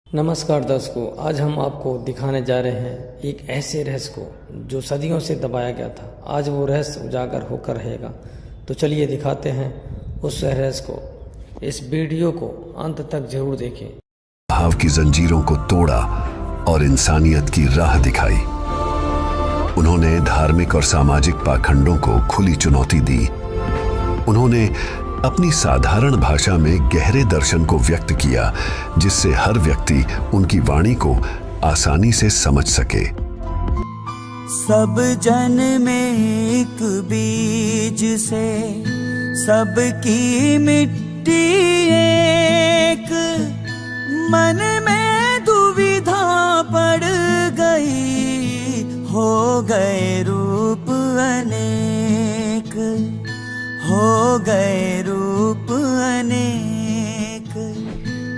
नमस्कार दर्शकों, आज हम आपको दिखाने जा रहे हैं एक ऐसे रहस्य को जो सदियों से दबाया गया था। आज वो रहस्य उजागर होकर रहेगा। तो चलिए दिखाते हैं उस रहस्य को। इस वीडियो को अंत तक जरूर देखें। भाव की जंजीरों को तोड़ा और इंसानियत की राह दिखाई। उन्होंने धार्मिक और सामाजिक पाखंडों को खुली चुनौती दी। उन्होंने अपनी साधारण भाषा में गहरे दर्शन को व्यक्त किया, जिससे हर व्यक्ति उनकी वाणी को आसानी से समझ सके। सब जन में एक बीज से सबकी मिट्टी एक, मन में दुविधा पड़ गई, हो गए रूप अनेक, हो गए रूप अनेक।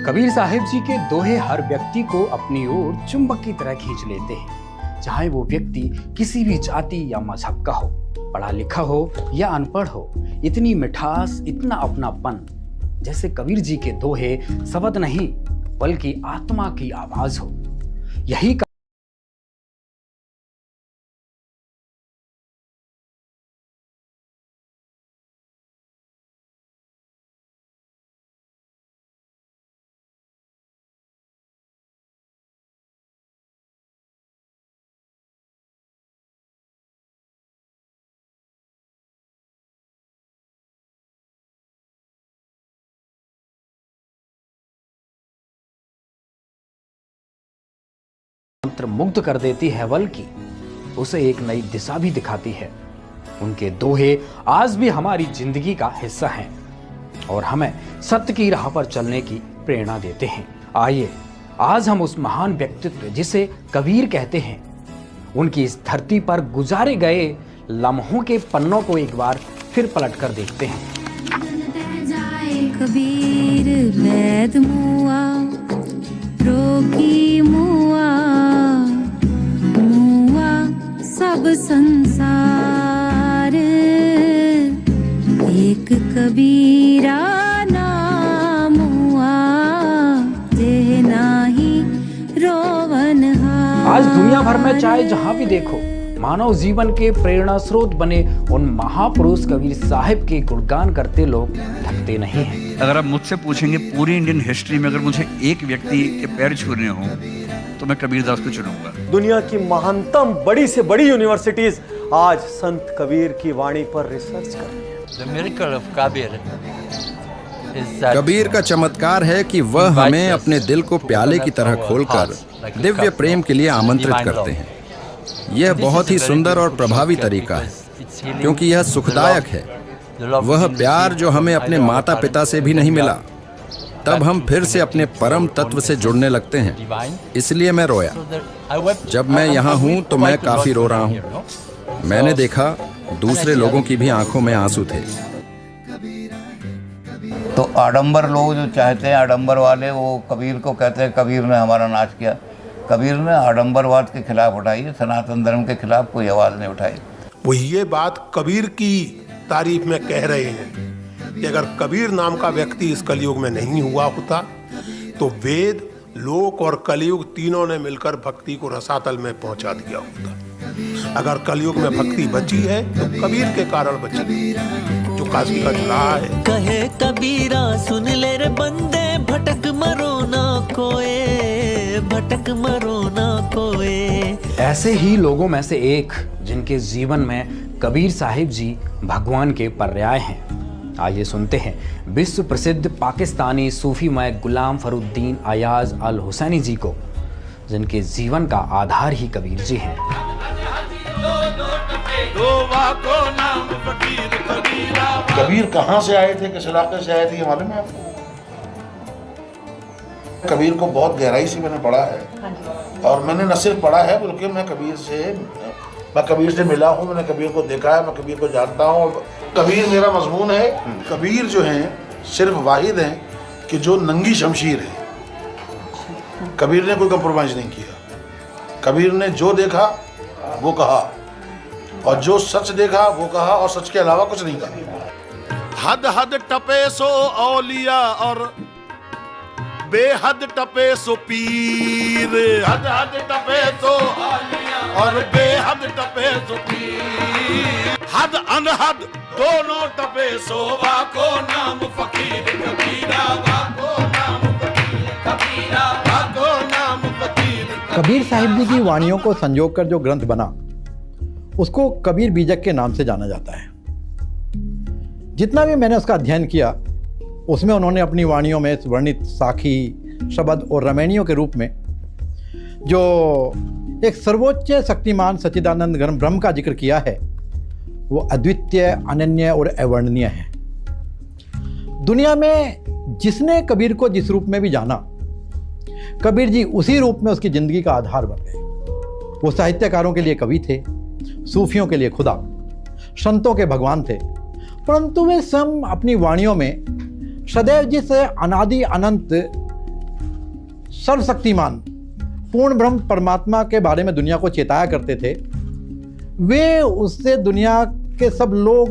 कबीर साहिब जी के दोहे हर व्यक्ति को अपनी ओर चुंबक की तरह खींच लेते हैं, चाहे वो व्यक्ति किसी भी जाति या मजहब का हो, पढ़ा लिखा हो या अनपढ़ हो। इतनी मिठास, इतना अपनापन, जैसे कबीर जी के दोहे शब्द नहीं बल्कि आत्मा की आवाज हो। यही मंत्र मुग्ध कर देती है, बल्कि उसे एक नई दिशा भी दिखाती है। उनके दोहे आज भी हमारी जिंदगी का हिस्सा हैं और हमें सत्य की राह पर चलने की प्रेरणा देते हैं। आइए आज हम उस महान व्यक्तित्व जिसे कबीर कहते हैं, उनकी इस धरती पर गुजारे गए लम्हों के पन्नों को एक बार फिर पलट कर देखते हैं। कबीर वैद मुआ, रोगी मुआ, मुआ सब संसार, एक कबीरा नाम हुआ, जे नाही रोवन हार। आज दुनिया भर में चाहे जहां भी देखो, मानव जीवन के प्रेरणा स्रोत बने उन महापुरुष कबीर साहिब के गुणगान करते लोग थकते नहीं हैं। अगर आप मुझसे पूछेंगे पूरी इंडियन हिस्ट्री में अगर मुझे एक व्यक्ति के पैर छूने हो तो मैं कबीरदास को चुनूंगा। दुनिया की महानतम बड़ी से बड़ी यूनिवर्सिटीज आज संत कबीर की वाणी पर रिसर्च कर रही है। कबीर का चमत्कार है कि वह हमें अपने दिल को प्याले की तरह खोलकर दिव्य प्रेम के लिए आमंत्रित करते हैं। यह बहुत ही सुंदर और प्रभावी तरीका है, क्योंकि यह सुखदायक है। वह प्यार जो हमें अपने माता पिता से भी नहीं मिला, तब हम फिर से अपने परम तत्व से जुड़ने लगते हैं। इसलिए मैं रोया। जब मैं यहाँ हूँ तो मैं काफी रो रहा हूँ। मैंने देखा दूसरे लोगों की भी आंखों में आंसू थे। तो आडंबर लोग जो चाहते हैं, आडंबर वाले, वो कबीर को कहते हैं कबीर ने हमारा नाश किया। कबीर ने आडंबरवाद के खिलाफ उठाई है, सनातन धर्म के खिलाफ कोई आवाज नहीं उठाई। वो ये बात कबीर की तारीफ में कह रहे हैं कि अगर कबीर नाम का व्यक्ति इस कलयुग में नहीं हुआ होता तो वेद, लोक और कलयुग तीनों ने मिलकर भक्ति को रसातल में पहुंचा दिया होता। अगर कलयुग में भक्ति बची है तो कबीर के कारण बची, जो काशी का जुलाहा है। कहे कबीरा सुन ले रे बंदे, भटक मरो ना कोए, भटक मरो ना कोए। ऐसे ही लोगों में से एक जिनके जीवन में कबीर साहिब जी भगवान के पर्याय हैं। आइए सुनते हैं विश्व प्रसिद्ध पाकिस्तानी सूफीमय गुलाम फरुद्दीन अयाज अल हुसैनी जी को, जिनके जीवन का आधार ही कबीर जी हैं। कबीर कहाँ से आए थे, किस इलाके से आए थे, ये मालूम है आपको? कबीर को बहुत गहराई से मैंने पढ़ा है, और मैंने न सिर्फ पढ़ा है बल्कि मैं कबीर से मिला हूँ, मैंने कबीर को देखा है, मैं कबीर को जानता हूँ। कबीर मेरा मजमून है। कबीर जो हैं सिर्फ वाहिद हैं कि जो नंगी शमशीर है। कबीर ने कोई कंप्रोमाइज नहीं किया। कबीर ने जो देखा वो कहा, और जो सच देखा वो कहा, और सच के अलावा कुछ नहीं कहा। हद हद टपे सो औलिया और बेहद टपे सो पीर, हद हद टपे सो और बेहद टपे सो पीर, हद अनहद दोनों टपे सो वाको नाम फकीर कबीरा, वाको नाम फकीर कबीरा, वाको नाम फकीर। कबीर साहिब जी की वाणियों को संजोग कर जो ग्रंथ बना उसको कबीर बीजक के नाम से जाना जाता है। जितना भी मैंने उसका अध्ययन किया उसमें उन्होंने अपनी वाणियों में वर्णित साखी शब्द और रमैनियों के रूप में जो एक सर्वोच्च शक्तिमान सच्चिदानंद घन ब्रह्म का जिक्र किया है वो अद्वितीय, अनन्य और अवर्णनीय है। दुनिया में जिसने कबीर को जिस रूप में भी जाना, कबीर जी उसी रूप में उसकी जिंदगी का आधार बन गए। वो साहित्यकारों के लिए कवि थे, सूफियों के लिए खुदा, संतों के भगवान थे, परंतु वे स्वयं अपनी वाणियों में सदैव जिस अनादि अनंत सर्वशक्तिमान पूर्ण ब्रह्म परमात्मा के बारे में दुनिया को चेताया करते थे, वे उससे दुनिया के सब लोग,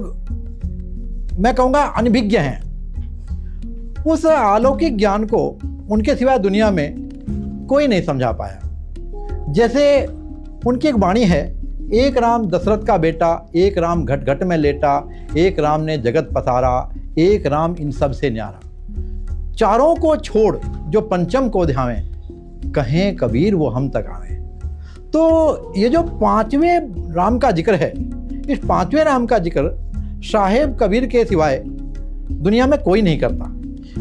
मैं कहूँगा, अनभिज्ञ हैं। उस अलौकिक ज्ञान को उनके सिवाय दुनिया में कोई नहीं समझा पाया। जैसे उनकी एक वाणी है, एक राम दशरथ का बेटा, एक राम घट घट में लेटा, एक राम ने जगत पसारा, एक राम इन सब से न्यारा। चारों को छोड़ जो पंचम को ध्यावें, कहें कबीर वो हम तक आवें। तो ये जो पांचवें राम का जिक्र है, इस पांचवें राम का जिक्र साहेब कबीर के सिवाय दुनिया में कोई नहीं करता।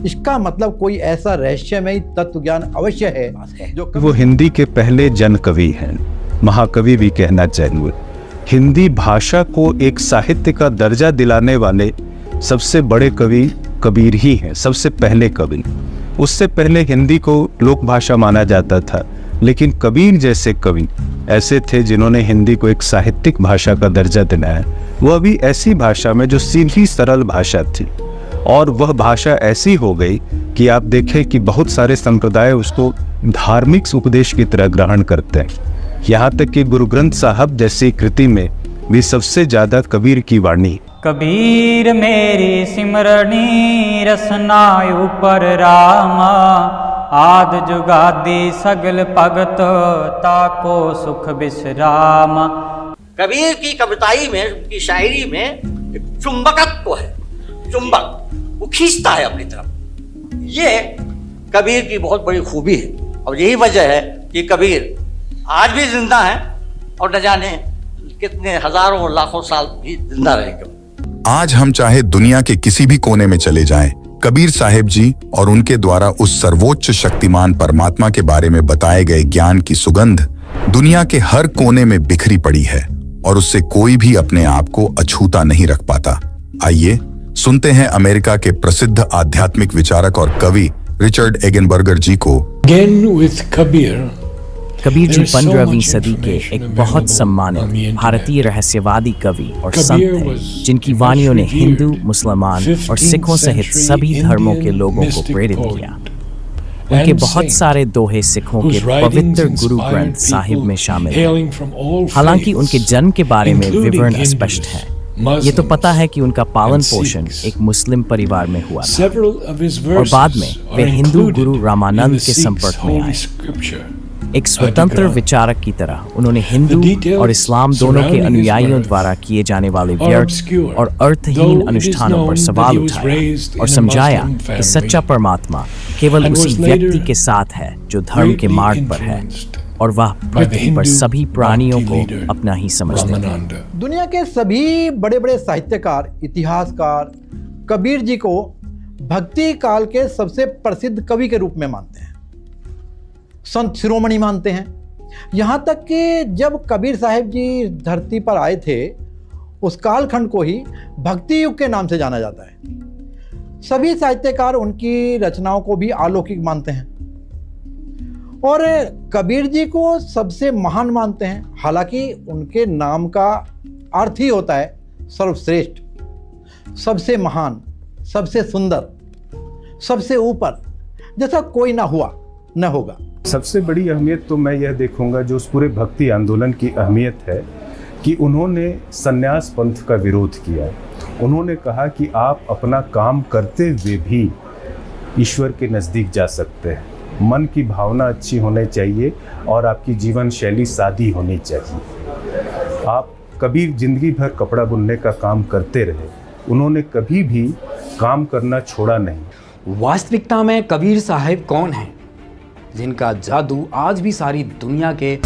इसका मतलब कोई ऐसा रहस्यमयी तत्व ज्ञान अवश्य है जो वो हिंदी के पहले जन कवि हैं, महाकवि भी कहना चाहिए। हिंदी भाषा को एक साहित्य का दर्जा दिलाने वाले सबसे बड़े कवि कबीर ही हैं, सबसे पहले कवि। उससे पहले हिंदी को लोक भाषा माना जाता था, लेकिन कबीर जैसे कवि ऐसे थे जिन्होंने हिंदी को एक साहित्यिक भाषा का दर्जा दिलाया। वह भी ऐसी भाषा में जो सीधी सरल भाषा थी, और वह भाषा ऐसी हो गई कि आप देखें कि बहुत सारे संप्रदाय उसको धार्मिक उपदेश की तरह ग्रहण करते हैं। यहाँ तक कि गुरु ग्रंथ साहब जैसी कृति में भी सबसे ज्यादा कबीर की वाणी। कबीर मेरी सिमरनी रसना ऊपर रामा, आद जुगादी सगल भगत ताको सुख विश्रामा। कबीर की कविताई में, उनकी शायरी में एक चुंबकत्व है, चुंबक वो खींचता है अपनी तरफ। ये कबीर की बहुत बड़ी खूबी है, और यही वजह है कि कबीर आज भी जिंदा है और न जाने कितने हजारों और लाखों साल भी जिंदा रहेंगे। आज हम चाहे दुनिया के किसी भी कोने में चले जाएं, कबीर साहिब जी और उनके द्वारा उस सर्वोच्च शक्तिमान परमात्मा के बारे में बताए गए ज्ञान की सुगंध दुनिया के हर कोने में बिखरी पड़ी है, और उससे कोई भी अपने आप को अछूता नहीं रख पाता। आइए सुनते हैं अमेरिका के प्रसिद्ध आध्यात्मिक विचारक और कवि रिचर्ड एगनबर्गर जी को। कबीर जी 15वीं सदी के एक बहुत सम्मानित भारतीय रहस्यवादी कवि और संत थे, जिनकी वाणियों ने हिंदू, मुसलमान और सिखों सहित सभी धर्मों के लोगों को प्रेरित किया। उनके बहुत सारे दोहे सिखों के पवित्र गुरु ग्रंथ साहिब में शामिल हैं। हालांकि उनके जन्म के बारे में विवरण अस्पष्ट है। ये तो पता है कि उनका पालन पोषण एक मुस्लिम परिवार में हुआ था, और बाद में वे हिंदू गुरु रामानंद के संपर्क में आए। एक स्वतंत्र विचारक की तरह उन्होंने हिंदू और इस्लाम दोनों के अनुयायियों द्वारा किए जाने वाले व्यर्थ और अर्थहीन अनुष्ठानों पर सवाल उठाया और समझाया कि सच्चा परमात्मा केवल उसी व्यक्ति के साथ है जो धर्म के मार्ग पर है, और वह पृथ्वी पर सभी प्राणियों को अपना ही समझते हैं। दुनिया के सभी बड़े बड़े साहित्यकार, इतिहासकार कबीर जी को भक्ति काल के सबसे प्रसिद्ध कवि के रूप में मानते हैं, संत शिरोमणि मानते हैं। यहाँ तक कि जब कबीर साहिब जी धरती पर आए थे, उस कालखंड को ही भक्ति युग के नाम से जाना जाता है। सभी साहित्यकार उनकी रचनाओं को भी अलौकिक मानते हैं और कबीर जी को सबसे महान मानते हैं। हालांकि उनके नाम का अर्थ ही होता है सर्वश्रेष्ठ, सबसे महान, सबसे सुंदर, सबसे ऊपर, जैसा कोई ना हुआ न होगा। सबसे बड़ी अहमियत तो मैं यह देखूंगा जो उस पूरे भक्ति आंदोलन की अहमियत है कि उन्होंने संन्यास पंथ का विरोध किया। उन्होंने कहा कि आप अपना काम करते हुए भी ईश्वर के नज़दीक जा सकते हैं। मन की भावना अच्छी होनी चाहिए और आपकी जीवन शैली सादी होनी चाहिए। आप कबीर जिंदगी भर कपड़ा बुनने का काम करते रहे, उन्होंने कभी भी काम करना छोड़ा नहीं। वास्तविकता में कबीर साहब कौन हैं, जिनका जादू आज भी सारी दुनिया के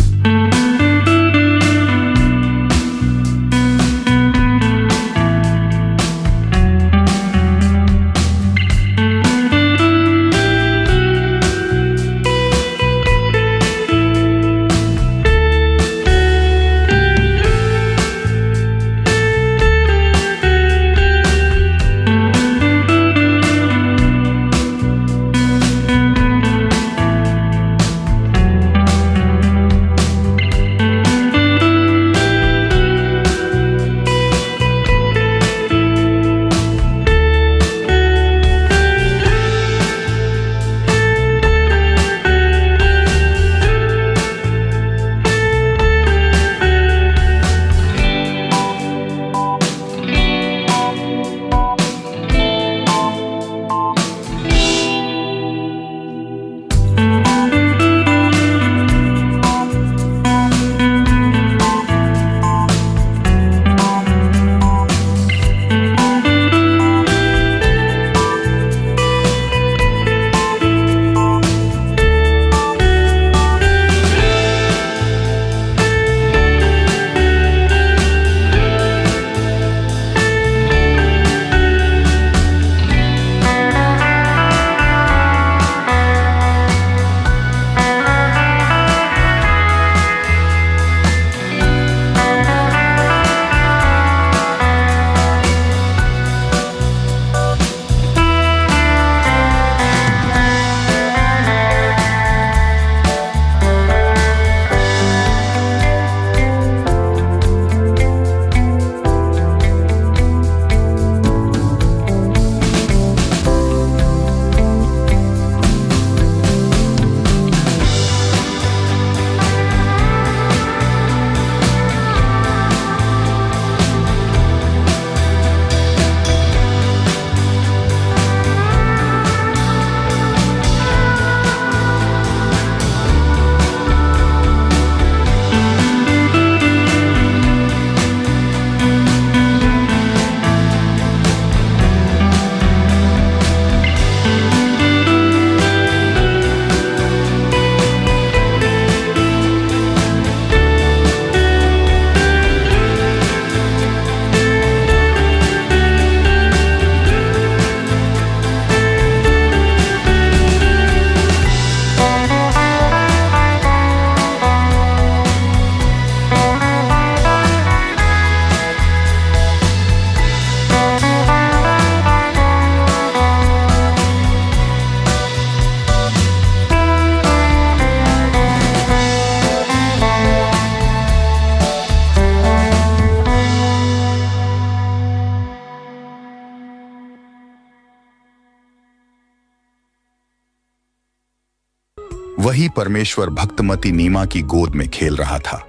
वही परमेश्वर भक्तमती नीमा की गोद में खेल रहा था।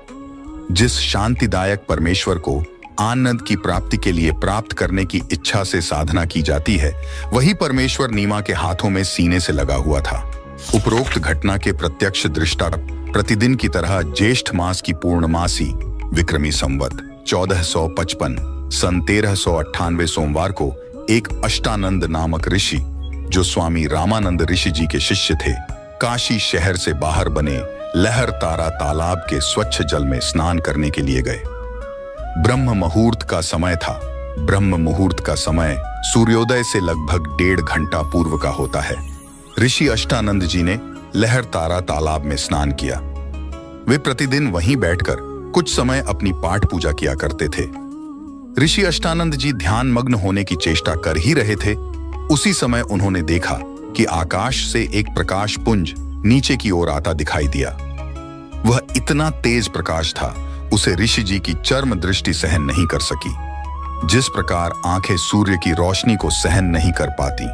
जिस शांतिदायक परमेश्वर को आनंद की प्राप्ति के लिए प्राप्त करने की इच्छा से साधना की जाती है, वही परमेश्वर नीमा के हाथों में सीने से लगा हुआ था। उपरोक्त घटना के प्रत्यक्ष दृष्टा प्रतिदिन की तरह ज्येष्ठ मास की पूर्णमासी विक्रमी संवत 1455 सन 1398 सोमवार को एक अष्टानंद नामक ऋषि, जो स्वामी रामानंद ऋषि जी के शिष्य थे, काशी शहर से बाहर बने लहर तारा तालाब के स्वच्छ जल में स्नान करने के लिए गए। ब्रह्म मुहूर्त का समय था। ब्रह्म मुहूर्त का समय सूर्योदय से लगभग 1.5 घंटा पूर्व का होता है। ऋषि अष्टानंद जी ने लहर तारा तालाब में स्नान किया। वे प्रतिदिन वहीं बैठकर कुछ समय अपनी पाठ पूजा किया करते थे। ऋषि अष्टानंद जी ध्यान मग्न होने की चेष्टा कर ही रहे थे। उसी समय उन्होंने देखा कि आकाश से एक प्रकाश पुंज नीचे की ओर आता दिखाई दिया। वह इतना तेज प्रकाश था, उसे ऋषि जी की चर्म दृष्टि सहन नहीं कर सकी। जिस प्रकार आंखें सूर्य की रोशनी को सहन नहीं कर पाती,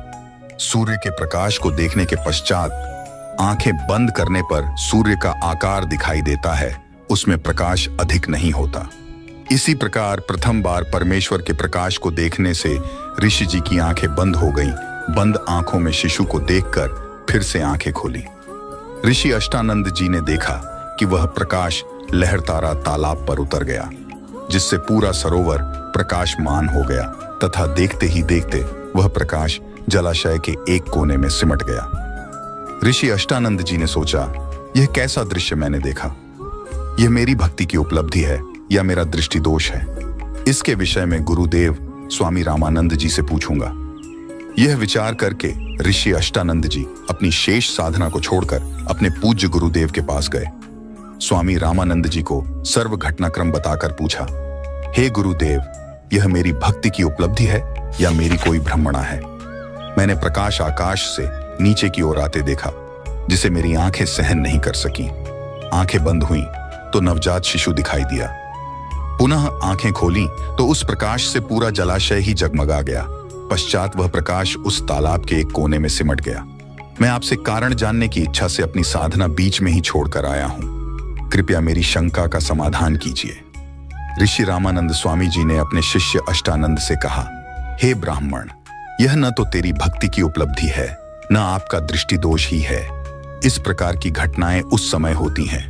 सूर्य के प्रकाश को देखने के पश्चात आंखें बंद करने पर सूर्य का आकार दिखाई देता है, उसमें प्रकाश अधिक नहीं होता। इसी प्रकार प्रथम बार परमेश्वर के प्रकाश को देखने से ऋषि जी की आंखें बंद हो गईं। बंद आंखों में शिशु को देखकर फिर से आंखें खोली। ऋषि अष्टानंद जी ने देखा कि वह प्रकाश लहरतारा तालाब पर उतर गया, जिससे पूरा सरोवर प्रकाशमान हो गया तथा देखते ही देखते वह प्रकाश जलाशय के एक कोने में सिमट गया। ऋषि अष्टानंद जी ने सोचा, यह कैसा दृश्य मैंने देखा? यह मेरी भक्ति की उपलब्धि है या मेरा दृष्टि दोष है? इसके विषय में गुरुदेव स्वामी रामानंद जी से पूछूंगा। यह विचार करके ऋषि अष्टानंद जी अपनी शेष साधना को छोड़कर अपने पूज्य गुरुदेव के पास गए। स्वामी रामानंद जी को सर्व घटनाक्रम बताकर पूछा, हे गुरुदेव, यह मेरी भक्ति की उपलब्धि है या मेरी कोई भ्रमणा है? मैंने प्रकाश आकाश से नीचे की ओर आते देखा, जिसे मेरी आंखें सहन नहीं कर सकी। आंखें बंद हुई तो नवजात शिशु दिखाई दिया। पुनः आंखें खोली तो उस प्रकाश से पूरा जलाशय ही जगमगा गया। पश्चात वह प्रकाश उस तालाब के एक कोने में सिमट गया। मैं आपसे कारण जानने की इच्छा से अपनी साधना बीच में ही छोड़कर आया हूं। कृपया मेरी शंका का समाधान कीजिए। ऋषि रामानंद स्वामी जी ने अपने शिष्य अष्टानंद से कहा, हे ब्राह्मण, यह न तो तेरी भक्ति की उपलब्धि है, न आपका दृष्टि दोष ही है। इस प्रकार की घटनाएं उस समय होती हैं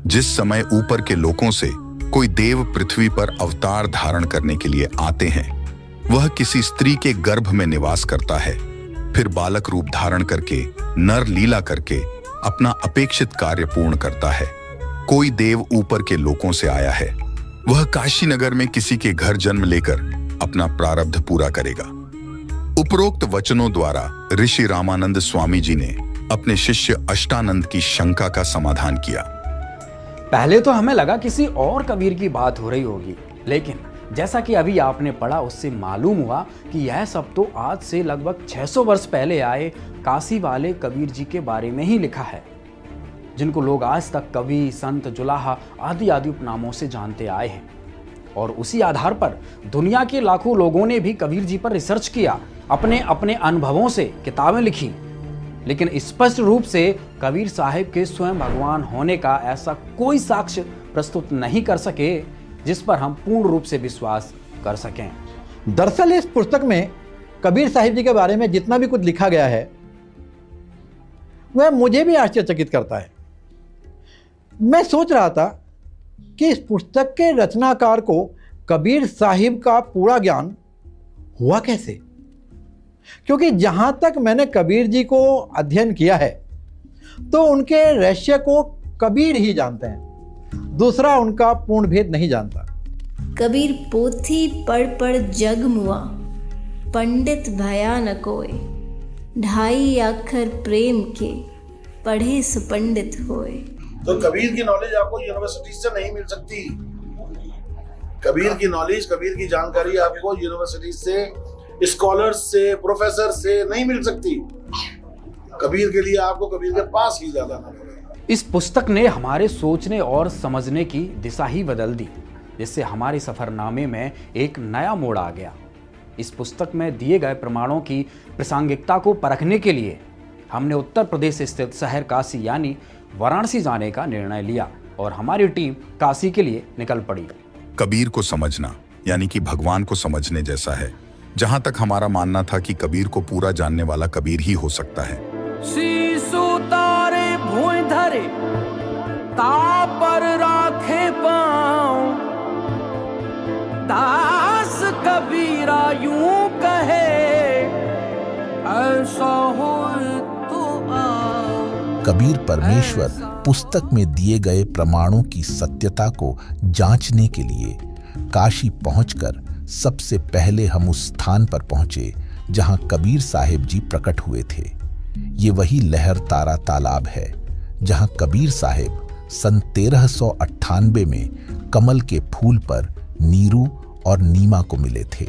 जिस समय ऊपर के लोकों से कोई देव पृथ्वी पर अवतार धारण करने के लिए आते हैं। वह किसी स्त्री के गर्भ में निवास करता है, फिर बालक रूप धारण करके नर लीला करके अपना अपेक्षित कार्य पूर्ण करता है। कोई देव ऊपर के लोकों से आया है, वह काशी नगर में किसी के घर जन्म लेकर अपना प्रारब्ध पूरा करेगा। उपरोक्त वचनों द्वारा ऋषि रामानंद स्वामी जी ने अपने शिष्य अष्टानंद की शंका का समाधान किया। पहले तो हमें लगा किसी और कबीर की बात हो रही होगी, लेकिन जैसा कि अभी आपने पढ़ा उससे मालूम हुआ कि यह सब तो आज से लगभग 600 वर्ष पहले आए काशी वाले कबीर जी के बारे में ही लिखा है, जिनको लोग आज तक कवि, संत, जुलाहा आदि आदि उपनामों से जानते आए हैं। और उसी आधार पर दुनिया के लाखों लोगों ने भी कबीर जी पर रिसर्च किया, अपने अपने अनुभवों से किताबें लिखी, लेकिन स्पष्ट रूप से कबीर साहिब के स्वयं भगवान होने का ऐसा कोई साक्ष्य प्रस्तुत नहीं कर सके जिस पर हम पूर्ण रूप से विश्वास कर सकें। दरअसल इस पुस्तक में कबीर साहिब जी के बारे में जितना भी कुछ लिखा गया है वह मुझे भी आश्चर्यचकित करता है। मैं सोच रहा था कि इस पुस्तक के रचनाकार को कबीर साहिब का पूरा ज्ञान हुआ कैसे, क्योंकि जहां तक मैंने कबीर जी को अध्ययन किया है तो उनके रहस्य को कबीर ही जानते हैं, दूसरा उनका पूर्ण भेद नहीं जानता। कबीर पोथी पढ़ जग मुआ, पंडित भया न कोय, 2.5 अक्षर प्रेम के, पढ़े सुपंडित होए। तो कबीर की नॉलेज आपको यूनिवर्सिटी से नहीं मिल सकती। कबीर की नॉलेज, कबीर की जानकारी आपको यूनिवर्सिटी से, स्कॉलर्स से, प्रोफेसर से नहीं मिल सकती। कबीर के लिए आपको कबीर के पास ही जाना पड़ेगा। इस पुस्तक ने हमारे सोचने और समझने की दिशा ही बदल दी, जिससे हमारे सफरनामे में एक नया मोड़ आ गया। इस पुस्तक में दिए गए प्रमाणों की प्रासंगिकता को परखने के लिए हमने उत्तर प्रदेश स्थित शहर काशी यानी वाराणसी जाने का निर्णय लिया और हमारी टीम काशी के लिए निकल पड़ी। कबीर को समझना यानी कि भगवान को समझने जैसा है। जहां तक हमारा मानना था कि कबीर को पूरा जानने वाला कबीर ही हो सकता है। शीशु तारे भूय धरे, तापर राखे पाँव, दास कबीरा यूं कहे, ऐसा हो तो आओ। कबीर परमेश्वर पुस्तक में दिए गए प्रमाणों की सत्यता को जांचने के लिए काशी पहुंचकर सबसे पहले हम उस स्थान पर पहुंचे जहां कबीर साहिब जी प्रकट हुए थे। ये वही लहरतारा तालाब है जहां कबीर साहिब सन 1398 में कमल के फूल पर नीरू और नीमा को मिले थे।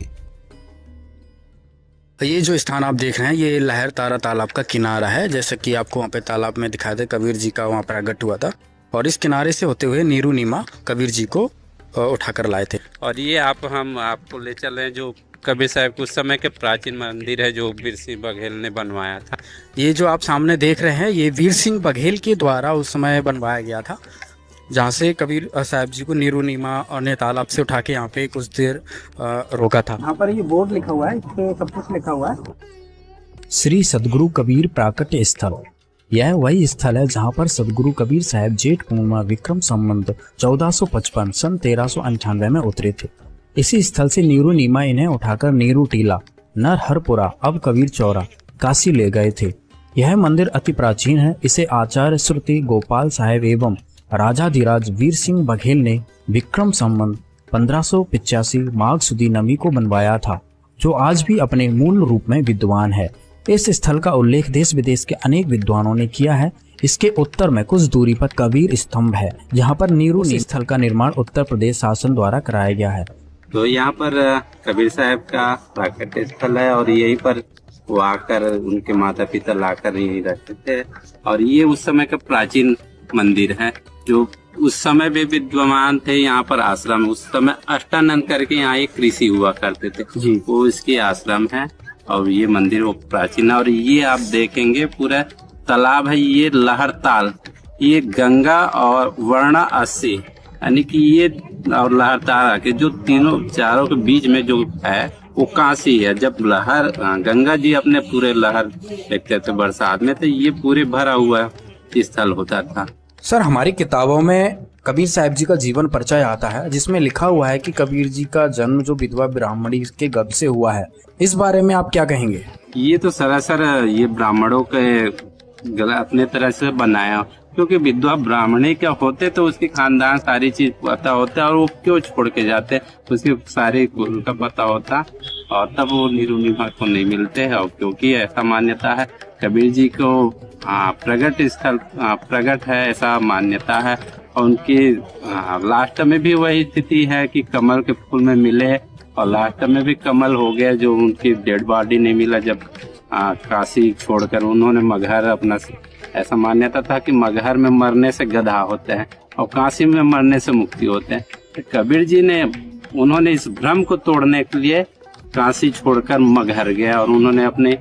ये जो स्थान आप देख रहे हैं ये लहरतारा तालाब का किनारा है, जैसे कि आपको वहाँ पे तालाब में दिखाई दे कबीर जी का वहाँ पर प्रकट हुआ था और इस किनारे से होते हुए नीरू नीमा कबीर जी को उठाकर लाए थे। और ये हम आपको ले चले जो कबीर साहब के उस समय के प्राचीन मंदिर है जो वीर सिंह बघेल ने बनवाया था। ये जो आप सामने देख रहे हैं ये वीर सिंह बघेल के द्वारा उस समय बनवाया गया था, जहाँ से कबीर साहब जी को नीरू नीमा और ने तालाब से उठा के यहाँ पे कुछ देर रोका था। यहाँ पर ये बोर्ड लिखा हुआ है, इस पे सब कुछ लिखा हुआ है। श्री सदगुरु कबीर प्राकट्य स्थल यह वही स्थल है जहां पर सदगुरु कबीर साहब जेठ पूर्णिमा विक्रम संवत 1455 सन 1398 में उतरे थे। इसी स्थल से नीरू नीमा इन्हें उठाकर नीरू टीला, नरहरपुरा, अब कबीर चौरा, काशी ले गए थे। यह मंदिर अति प्राचीन है। इसे आचार्य श्रुति गोपाल साहेब एवं राजाधिराज वीर सिंह बघेल ने विक्रम संवत 1585 माघ सुदी नमी को बनवाया था, जो आज भी अपने मूल रूप में विद्वान है। इस स्थल का उल्लेख देश विदेश के अनेक विद्वानों ने किया है। इसके उत्तर में कुछ दूरी पर कबीर स्तंभ है, जहाँ पर नीरू स्थल का निर्माण उत्तर प्रदेश शासन द्वारा कराया गया है। तो यहाँ पर कबीर साहब का प्राकट्य स्थल है और यहीं पर वो आकर उनके माता पिता लाकर यहीं रहते थे। और ये उस समय का प्राचीन मंदिर है जो उस समय भी विद्वान थे। यहाँ पर आश्रम, उस समय अष्टानंद करके यहाँ एक ऋषि हुआ करते थे जी, वो इसके आश्रम है। और ये मंदिर वो प्राचीन है। और ये आप देखेंगे पूरा तालाब है, ये लहरताल, ये गंगा और वर्णा 80 यानी कि ये और लहरताल के जो तीनों चारों के बीच में जो है वो काशी है। जब लहर गंगा जी अपने पूरे लहर देखते थे बरसात में, तो ये पूरे भरा हुआ स्थल होता था। सर, हमारी किताबों में कबीर साहब जी का जीवन परिचय आता है, जिसमें लिखा हुआ है कि कबीर जी का जन्म जो विधवा ब्राह्मणी के गर्भ से हुआ है। इस बारे में आप क्या कहेंगे? ये तो सरासर ये ब्राह्मणों के अपने तरह से बनाया, क्योंकि विधवा ब्राह्मणी क्या होते तो उसकी खानदान सारी चीज पता होता है और वो क्यों छोड़ के जाते उसकी सारी कुल का पता होता और तब वो नीरू नीमा को नहीं मिलते हैं। और क्योंकि ऐसा मान्यता है कबीर जी को प्रगट स्थल प्रगट है, ऐसा मान्यता है। और उनकी लास्ट में भी वही स्थिति है कि कमल के फूल में मिले और लास्ट में भी कमल हो गया, जो उनकी डेड बॉडी नहीं मिला जब काशी छोड़कर उन्होंने मगहर अपना, ऐसा मान्यता था कि मगहर में मरने से गधा होते हैं और काशी में मरने से मुक्ति होते हैं। तो कबीर जी ने उन्होंने इस भ्रम को तोड़ने के लिए काशी छोड़कर मगहर गया और उन्होंने अपने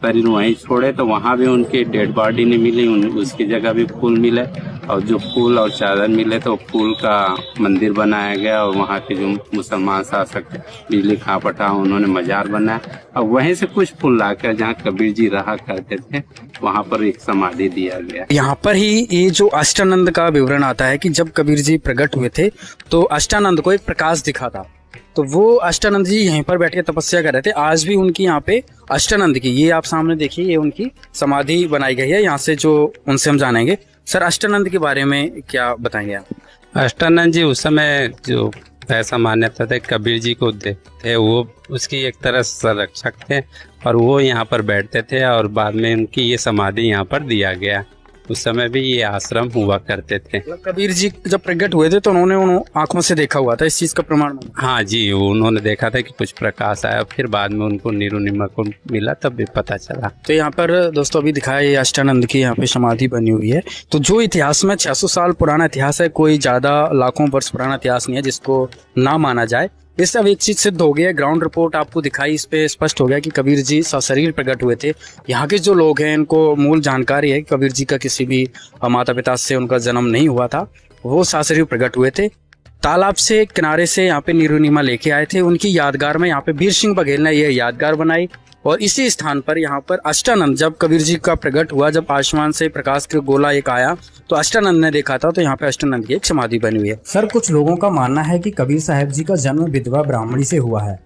शरीर वहीं छोड़े, तो वहाँ भी उनकी डेड बॉडी नहीं मिली, उसकी जगह भी फूल मिले और जो फूल और चादर मिले तो फूल का मंदिर बनाया गया। और वहाँ के जो मुसलमान शासक थे बिजली खां पटा, उन्होंने मजार बनाया और वहीं से कुछ फूल लाकर जहाँ कबीर जी रहा करते थे वहाँ पर एक समाधि दिया गया। यहाँ पर ही ये जो अष्टानंद का विवरण आता है कि जब कबीर जी प्रकट हुए थे तो अष्टानंद को एक प्रकाश दिखा था, तो वो अष्टानंद जी यहीं पर बैठ के तपस्या कर रहे थे। आज भी उनकी यहाँ पे अष्टानंद की, ये आप सामने देखिए, ये उनकी समाधि बनाई गई है। यहाँ से जो उनसे हम जानेंगे। सर, अष्टानंद के बारे में क्या बताएंगे आप? अष्टानंद जी उस समय जो ऐसा मान्यता था कबीर जी को देखते थे, वो उसकी एक तरह संरक्षक थे और वो यहाँ पर बैठते थे और बाद में उनकी ये समाधि यहाँ पर दिया गया। उस समय भी ये आश्रम हुआ करते थे। कबीर जी जब प्रकट हुए थे तो उन्होंने आंखों से देखा हुआ था, इस चीज का प्रमाण? हाँ जी, उन्होंने देखा था कि कुछ प्रकाश आया, फिर बाद में उनको नीरू नीमा को मिला तब भी पता चला। तो यहाँ पर दोस्तों अभी दिखाया ये अष्टानंद की यहाँ पे समाधि बनी हुई है। तो जो इतिहास में 600 साल पुराना इतिहास है, कोई ज्यादा लाखों वर्ष पुराना इतिहास नहीं है जिसको ना माना जाए। इससे अब एक चीज सिद्ध हो गया, ग्राउंड रिपोर्ट आपको दिखाई, इस पे स्पष्ट हो गया कि कबीर जी सशरीर प्रकट हुए थे। यहाँ के जो लोग हैं इनको मूल जानकारी है कि कबीर जी का किसी भी माता पिता से उनका जन्म नहीं हुआ था, वो सशरीर प्रकट हुए थे। तालाब से किनारे से यहाँ पे नीरू नीमा लेके आए थे। उनकी यादगार में यहाँ पे वीर सिंह बघेल ने ये यादगार बनाई और इसी स्थान पर यहाँ पर अष्टानंद, जब कबीर जी का प्रकट हुआ, जब आसमान से प्रकाश का गोला एक आया तो अष्टानंद ने देखा था, तो यहाँ पे अष्टानंद की एक समाधि बनी हुई है। सर, कुछ लोगों का मानना है कि कबीर साहब जी का जन्म विधवा ब्राह्मणी से हुआ है,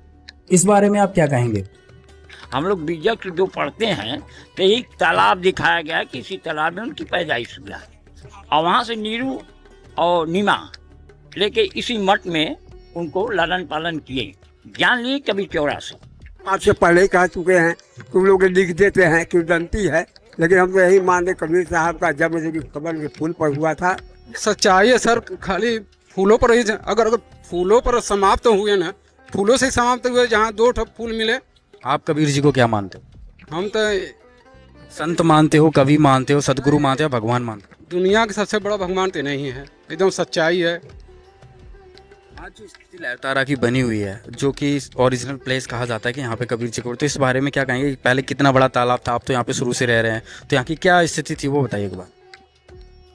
इस बारे में आप क्या कहेंगे? हम लोग बीजक जो पढ़ते हैं तो एक तालाब दिखाया गया कि इसी तालाब में उनकी पैदाइश हुआ और वहाँ से नीरू और नीमा लेके इसी मठ में उनको लालन पालन किए, ज्ञान लिए कबीर चौरा से। आपसे पहले कह चुके हैं, तुम लोग लिख देते हैं किंवदंती है, लेकिन हम तो यही मानते कबीर साहब का जन्म कमल के फूल पर हुआ था। सच्चाई है सर, खाली फूलों पर ही, अगर फूलों पर समाप्त हुए ना, फूलों से समाप्त हुए, जहाँ 2 फूल मिले। आप कबीर जी को क्या मानते हो? हम तो संत मानते हो, कवि मानते हो, सदगुरु मानते हो, भगवान मानते हो? दुनिया के सबसे बड़ा भगवान तो नहीं है, एकदम सच्चाई है। आज जो स्थिति लहरतारा की बनी हुई है, जो कि ओरिजिनल प्लेस कहा जाता है कि यहाँ पे कबीर जी को, तो इस बारे में क्या कहेंगे? पहले कितना बड़ा तालाब था, आप तो यहाँ पे शुरू से रह रहे हैं, तो यहाँ की क्या स्थिति थी वो बताइए एक बार।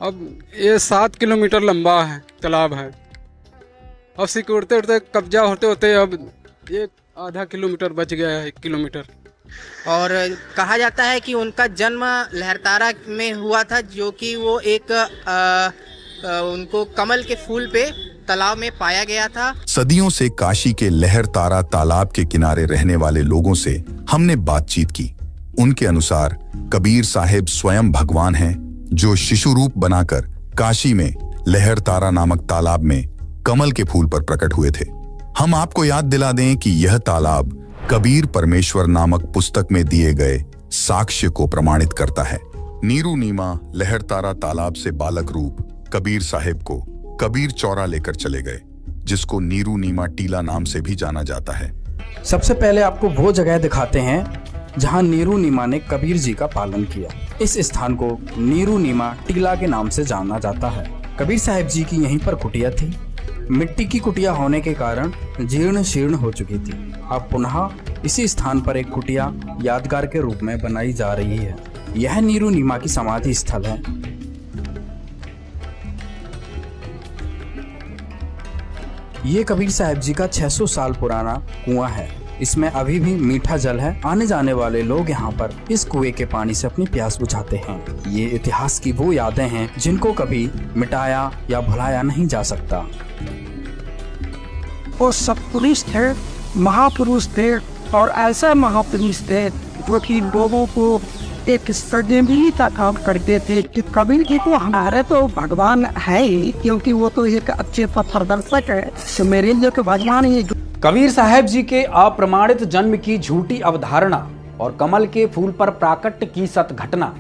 अब ये 7 किलोमीटर लंबा है तालाब है, अब सिक्योरिटी उड़ते कब्जा होते होते अब 1 आधा किलोमीटर बच गया है, 1 किलोमीटर। और कहा जाता है कि उनका जन्म लहरतारा में हुआ था, जो कि वो एक उनको कमल के फूल पे तालाब में पाया गया था। सदियों से काशी के लहरतारा तालाब के किनारे रहने वाले लोगों से हमने बातचीत की। उनके अनुसार कबीर साहिब स्वयं भगवान हैं, जो शिशु रूप बनाकर काशी में लहरतारा नामक तालाब में कमल के फूल पर प्रकट हुए थे। हम आपको याद दिला दें कि यह तालाब कबीर परमेश्वर नामक पुस्तक में दिए गए साक्ष्य को प्रमाणित करता है। नीरू नीमा लहरतारा तालाब से बालक रूप कबीर साहिब को कबीर चौरा लेकर चले गए, जिसको नीरू नीमा टीला नाम से भी जाना जाता है। सबसे पहले आपको वो जगह दिखाते हैं जहां नीरू नीमा ने कबीर जी का पालन किया। इस स्थान को नीरू नीमा टीला के नाम से जाना जाता है। कबीर साहिब जी की यहीं पर कुटिया थी। मिट्टी की कुटिया होने के कारण जीर्ण शीर्ण हो चुकी थी। अब पुनः इसी स्थान पर एक कुटिया यादगार के रूप में बनाई जा रही है। यह नीरू नीमा की समाधि स्थल है। ये कबीर साहिब जी का 600 साल पुराना कुआं है। इसमें अभी भी मीठा जल है। आने जाने वाले लोग यहाँ पर इस कुएं के पानी से अपनी प्यास बुझाते हैं। ये इतिहास की वो यादें हैं जिनको कभी मिटाया या भुलाया नहीं जा सकता। वो सत्पुरुष थे, महापुरुष थे, और ऐसा महापुरुष थे जो कि लोगों को एक सर्जनशील का काम करते थे कि कबीर जी को हमारे तो भगवान है ही, क्योंकि वो तो एक अच्छे पथदर्शक है। तो मेरे लिए तो भगवान ही। कबीर साहिब जी के अप्रमाणित जन्म की झूठी अवधारणा और कमल के फूल पर प्राकट्य की सत घटना,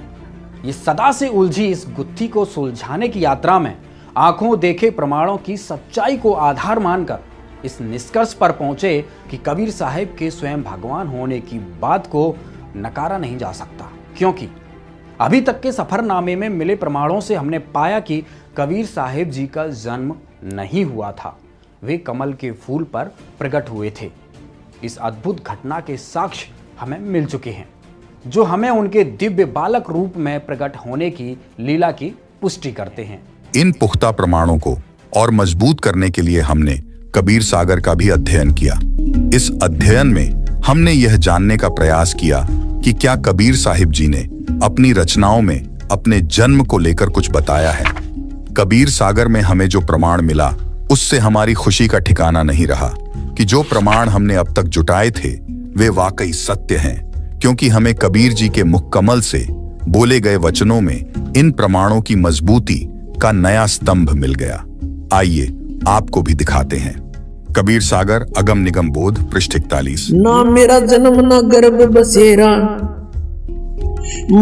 ये सदा से उलझी इस गुत्थी को सुलझाने की यात्रा में आंखों देखे प्रमाणों की सच्चाई को आधार मानकर इस निष्कर्ष पर पहुंचे कि कबीर साहिब के स्वयं भगवान होने की बात को नकारा नहीं जा सकता, क्योंकि अभी तक के सफरनामे में मिले प्रमाणों से हमने पाया कि कबीर साहिब जी का जन्म नहीं हुआ था। वे कमल के फूल पर प्रकट हुए थे। इस अद्भुत घटना के साक्ष्य हमें मिल चुके हैं, जो हमें उनके दिव्य बालक रूप में प्रकट होने की लीला की पुष्टि करते हैं। इन पुख्ता प्रमाणों को और मजबूत करने के लिए हमने कबीर सागर का भी अध्ययन किया। इस अध्ययन में हमने यह जानने का प्रयास किया कि क्या कबीर साहिब जी ने अपनी रचनाओं में अपने जन्म को लेकर कुछ बताया है। कबीर सागर में हमें जो प्रमाण मिला, उससे हमारी खुशी का ठिकाना नहीं रहा कि जो प्रमाण हमने अब तक जुटाए थे वे वाकई सत्य हैं, क्योंकि हमें कबीर जी के मुख कमल से बोले गए वचनों में इन प्रमाणों की मजबूती का नया स्तंभ मिल गया। आइए आपको भी दिखाते हैं। कबीर सागर अगम निगम बोध पृष्ठ 41। ना मेरा जन्म ना गर्भ बसेरा,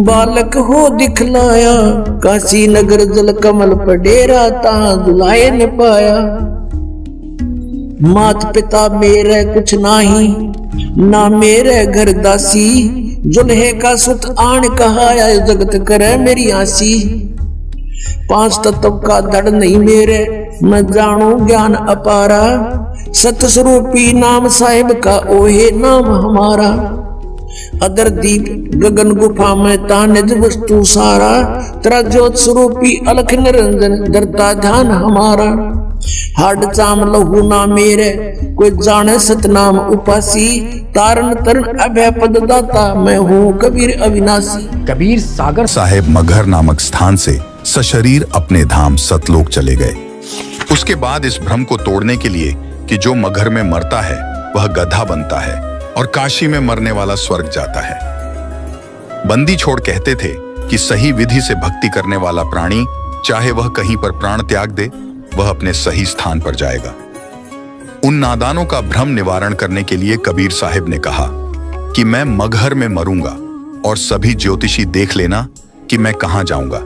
बालक हो दिखलाया, काशी नगर जल कमल पर डेरा, ता दुलाए न पाया। मात पिता मेरे कुछ नाही, ना मेरे घर दासी, जुल्हे का सुत आन कहाया, जगत करे मेरी आसी। 5 तत्व का धड़ नहीं मेरे, मैं जानू ज्ञान अपारा, सतस्वरूपी नाम साहिब का ओहे नाम हमारा। अदर दीप गगन गुफा में तानिज वस्तु सारा, तेरा ज्योत स्वरूपी अलख निरंजन धरता ध्यान हमारा। हाड चाम लहू ना मेरे, कोई जाने सतनाम उपासी, तारण तरण अभय पद दाता, मैं हूँ कबीर अविनाशी। कबीर सागर साहेब मगहर नामक स्थान से सशरीर अपने धाम सतलोक चले गए। उसके बाद इस भ्रम को तोड़ने के लिए कि जो मगहर में मरता है वह गधा बनता है और काशी में मरने वाला स्वर्ग जाता है। बंदी छोड़ कहते थे कि सही विधि से भक्ति करने वाला प्राणी चाहे वह कहीं पर प्राण त्याग दे, वह अपने सही स्थान पर जाएगा। उन नादानों का भ्रम निवारण करने के लिए कबीर साहिब ने कहा कि मैं मगहर में मरूंगा और सभी ज्योतिषी देख लेना कि मैं कहां जाऊंगा,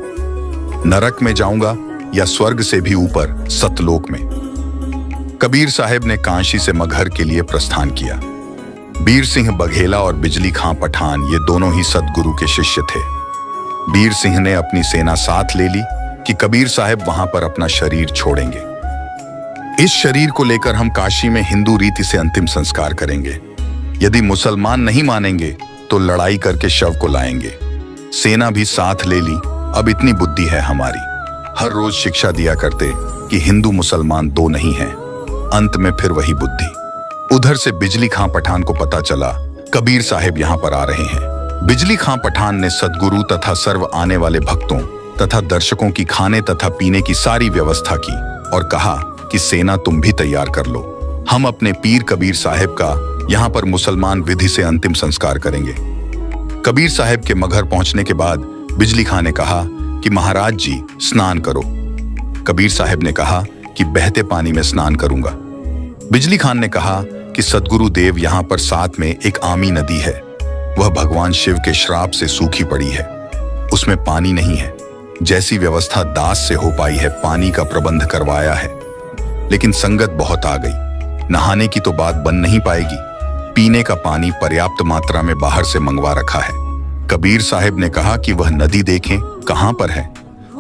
नरक में जाऊंगा या स्वर्ग से भी ऊपर सतलोक में। कबीर साहिब ने काशी से मगहर के लिए प्रस्थान किया। बीर सिंह बघेला और बिजली खां पठान ये दोनों ही सतगुरु के शिष्य थे। बीर सिंह ने अपनी सेना साथ ले ली कि कबीर साहिब वहां पर अपना शरीर छोड़ेंगे। इस शरीर को लेकर हम काशी में हिंदू रीति से अंतिम संस्कार करेंगे। यदि मुसलमान नहीं मानेंगे तो लड़ाई करके शव को लाएंगे। सेना भी साथ ले ली। अब इतनी बुद्धि है हमारी। हर रोज शिक्षा दिया करते कि हिंदू मुसलमान दो नहीं हैं। अंत में फिर वही बुद्धि। उधर से बिजली खां पठान को पता चला कबीर साहिब यहाँ पर आ रहे हैं। बिजली खां पठान ने सदगुरु तथा सर्व आने वाले भक्तों तथा दर्शकों की खाने तथा पीने की सारी व्यवस्था की और कहा कि सेना तुम भी तैयार कर लो, हम अपने पीर कबीर साहिब का यहाँ पर मुसलमान विधि से अंतिम संस्कार करेंगे। कबीर साहिब के मगहर पहुंचने के बाद बिजली खां ने कहा कि महाराज जी स्नान करो। कबीर साहिब ने कहा कि बहते पानी में स्नान करूंगा। बिजली खान ने कहा कि सदगुरु देव यहाँ पर साथ में एक आमी नदी है, वह भगवान शिव के श्राप से सूखी पड़ी है, उसमें पानी नहीं है। जैसी व्यवस्था दास से हो पाई है पानी का प्रबंध करवाया है, लेकिन संगत बहुत आ गई, नहाने की तो बात बन नहीं पाएगी। पीने का पानी पर्याप्त मात्रा में बाहर से मंगवा रखा है। कबीर साहिब ने कहा कि वह नदी देखें कहां पर है।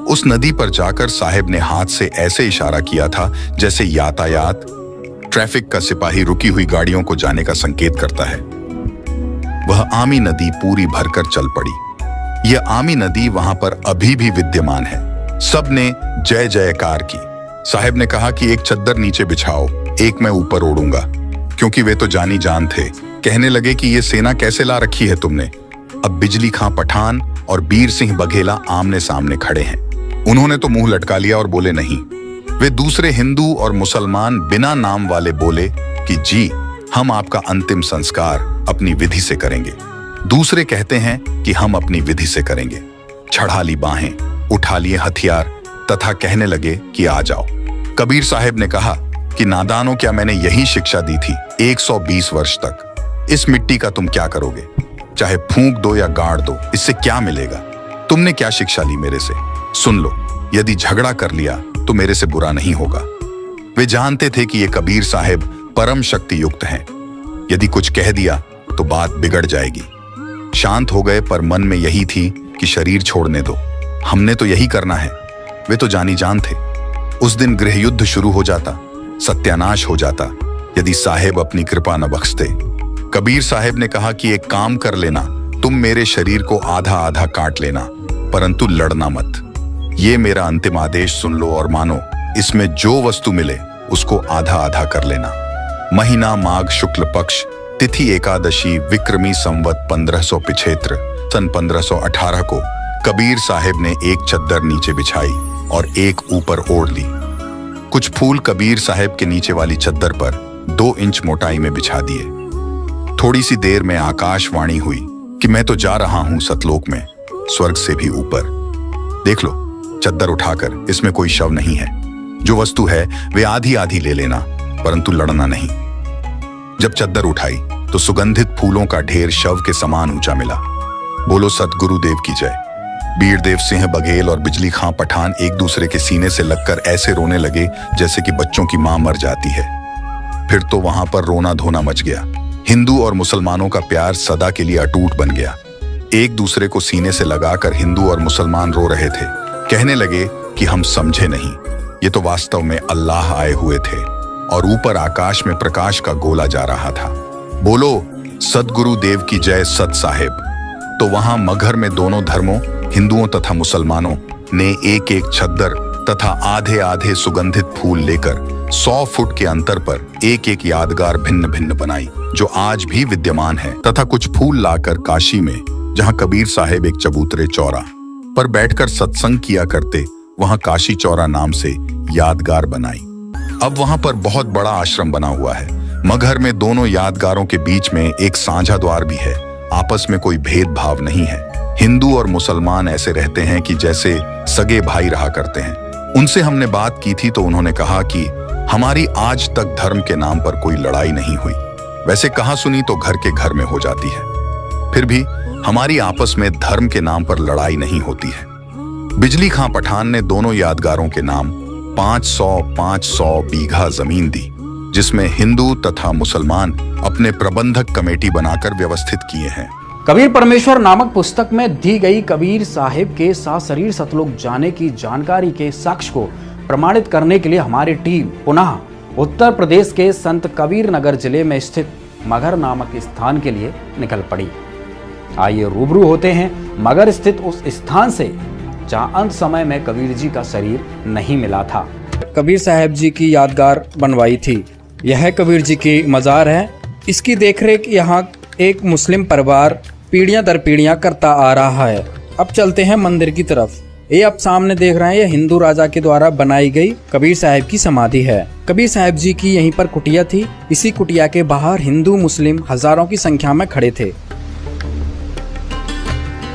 उस नदी पर जाकर साहिब ने हाथ से ऐसे इशारा किया था जैसे यातायात ट्रैफिक का सिपाही रुकी हुई गाड़ियों को जाने का संकेत करता है। वह आमी नदी पूरी भरकर चल पड़ी। यह आमी नदी वहां पर अभी भी विद्यमान है। सबने जय जयकार की। साहिब ने कहा कि एक चद्दर नीचे बिछाओ, एक मैं ऊपर ओढ़ूंगा, क्योंकि वे तो जानी जान थे। कहने लगे कि ये सेना कैसे ला रखी है तुमने। अब बिजली खां पठान और बीर सिंह बघेला आमने सामने खड़े हैं। उन्होंने तो मुंह लटका लिया और बोले नहीं। वे दूसरे हिंदू और मुसलमान बिना नाम वाले बोले कि जी हम आपका अंतिम संस्कार अपनी विधि से करेंगे। दूसरे कहते हैं कि हम अपनी विधि से करेंगे। चढ़ा ली बाहें, उठा लिए हथियार तथा कहने लगे कि आ जाओ। कबीर साहिब ने कहा कि नादानों, क्या मैंने यही शिक्षा दी थी 120 वर्ष तक। इस मिट्टी का तुम क्या करोगे? चाहे फूंक दो या गाड़ दो, इससे क्या मिलेगा? तुमने क्या शिक्षा ली मेरे से? सुन लो, यदि झगड़ा कर लिया तो मेरे से बुरा नहीं होगा। वे जानते थे कि ये कबीर साहिब परम शक्ति युक्त हैं। यदि कुछ कह दिया तो बात बिगड़ जाएगी। शांत हो गए, पर मन में यही थी कि शरीर छोड़ने दो, हमने तो यही करना है। वे तो जानी जान थे। उस दिन गृह युद्ध शुरू हो जाता, सत्यानाश हो जाता, यदि साहेब अपनी कृपा न बख्शते। कबीर साहिब ने कहा कि एक काम कर लेना, तुम मेरे शरीर को आधा आधा काट लेना, परंतु लड़ना मत। ये मेरा अंतिम आदेश सुन लो और मानो। इसमें जो वस्तु मिले उसको आधा आधा कर लेना। महीना माघ शुक्ल पक्ष, तिथि एकादशी, विक्रमी संवत 1500 पिछेत्र सन 1518 को कबीर साहिब ने एक चद्दर नीचे बिछाई और एक ऊपर ओढ़ ली। कुछ फूल कबीर साहिब के नीचे वाली चद्दर पर 2 इंच मोटाई में बिछा दिए। थोड़ी सी देर में आकाशवाणी हुई कि मैं तो जा रहा हूं सतलोक में, स्वर्ग से भी ऊपर। देख लो, चद्दर उठाकर, इसमें कोई शव नहीं है। जो वस्तु है वे आधी आधी ले लेना, परंतु लड़ना नहीं। जब चद्दर उठाई तो सुगंधित फूलों का ढेर शव के समान ऊंचा मिला। बोलो सतगुरु देव की जय। बीर देव सिंह बघेल और बिजली खां पठान एक दूसरे के सीने से लगकर ऐसे रोने लगे जैसे कि बच्चों की मां मर जाती है। फिर तो वहां पर रोना धोना मच गया। हिंदू और मुसलमानों का प्यार सदा के लिए अटूट बन गया। एक दूसरे को सीने से लगाकर हिंदू और मुसलमान रो रहे थे। कहने लगे कि हम समझे नहीं, ये तो वास्तव में अल्लाह आए हुए थे और ऊपर आकाश में प्रकाश का गोला जा रहा था। बोलो सतगुरु देव की जय सत साहेब। तो वहां मगहर में दोनों धर्मों, हिंदुओं तथा मुसलमानों ने एक एक चद्दर तथा आधे आधे सुगंधित फूल लेकर 100 फुट के अंतर पर एक एक यादगार भिन्न भिन्न बनाई, जो आज भी विद्यमान है। तथा कुछ फूल लाकर काशी में, जहां कबीर साहिब एक चबूतरे चौरा पर बैठकर सत्संग किया करते, वहां काशी चौरा नाम से यादगार बनाई। अब वहां पर बहुत बड़ा आश्रम बना हुआ है। मगहर में दोनों यादगारों के बीच में एक साझा द्वार भी है। आपस में कोई भेदभाव नहीं है। हिंदू और मुसलमान ऐसे रहते हैं कि जैसे सगे भाई रहा करते हैं। उनसे हमने बात की थी तो उन्होंने कहा कि हमारी आज तक धर्म के नाम पर कोई लड़ाई नहीं हुई। वैसे कहा सुनी तो घर के घर में हो जाती है, फिर भी हमारी आपस में धर्म के नाम पर लड़ाई नहीं होती है। बिजली खां पठान ने दोनों यादगारों के नाम 500 बीघा जमीन दी, जिसमें हिंदू तथा मुसलमान अपने प्रबंधक कमेटी बनाकर व्यवस्थित किए हैं। कबीर परमेश्वर नामक पुस्तक में दी गई कबीर साहिब के साथ शरीर सतलोक जाने की जानकारी के साक्ष्य को प्रमाणित करने के लिए हमारी टीम पुनः उत्तर प्रदेश के संत कबीर नगर जिले में स्थित मगहर नामक स्थान के लिए निकल पड़ी। आइए रूबरू होते हैं मगहर स्थित उस स्थान से जहां अंत समय में कबीर जी का शरीर नहीं मिला था। कबीर साहब जी की यादगार बनवाई थी। यह कबीर जी की मज़ार है। इसकी देखरेख यहाँ एक मुस्लिम परिवार पीढ़ियां दर पीढ़ियां करता आ रहा है। अब चलते हैं मंदिर की तरफ। ये आप सामने देख रहे हैं, ये हिंदू राजा के द्वारा बनाई गई कबीर साहब की समाधि है। कबीर साहब जी की यहीं पर कुटिया थी। इसी कुटिया के बाहर हिंदू मुस्लिम हजारों की संख्या में खड़े थे।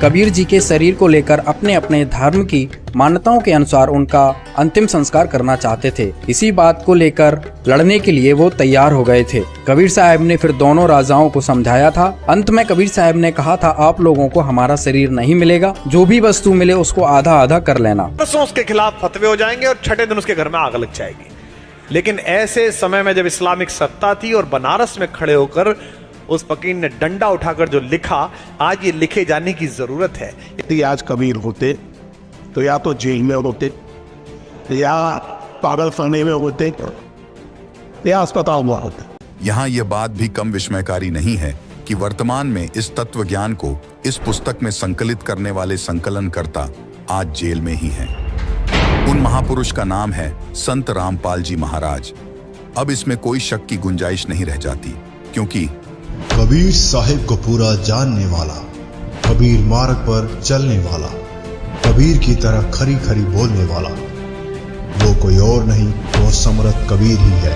कबीर जी के शरीर को लेकर अपने अपने धर्म की मान्यताओं के अनुसार उनका अंतिम संस्कार करना चाहते थे। इसी बात को लेकर लड़ने के लिए वो तैयार हो गए थे। कबीर साहब ने फिर दोनों राजाओं को समझाया था। अंत में कबीर साहब ने कहा था, आप लोगों को हमारा शरीर नहीं मिलेगा, जो भी वस्तु मिले उसको आधा आधा कर लेना। उसके खिलाफ फतवे हो जाएंगे और छठे दिन उसके घर में आग लग जाएगी। लेकिन ऐसे समय में जब इस्लामिक सत्ता थी और बनारस में खड़े होकर उस फकीर ने डंडा उठाकर जो लिखा, आज ये लिखे जाने की जरूरत है। यदि आज कबीर होते तो या तो जेल में होते, या पागलखाने में होते, या अस्पताल में होते। यहाँ यह बात भी कम विस्मयकारी नहीं है कि वर्तमान में इस तत्व ज्ञान को इस पुस्तक में संकलित करने वाले संकलनकर्ता आज जेल में ही हैं। उन महापुरुष का नाम है संत रामपाल जी महाराज। अब इसमें कोई शक की गुंजाइश नहीं रह जाती, क्योंकि कबीर साहिब को पूरा जानने वाला, कबीर मार्ग पर चलने वाला, कबीर की तरह खरी खरी बोलने वाला, वो कोई और नहीं, वो समर्थ कबीर ही है।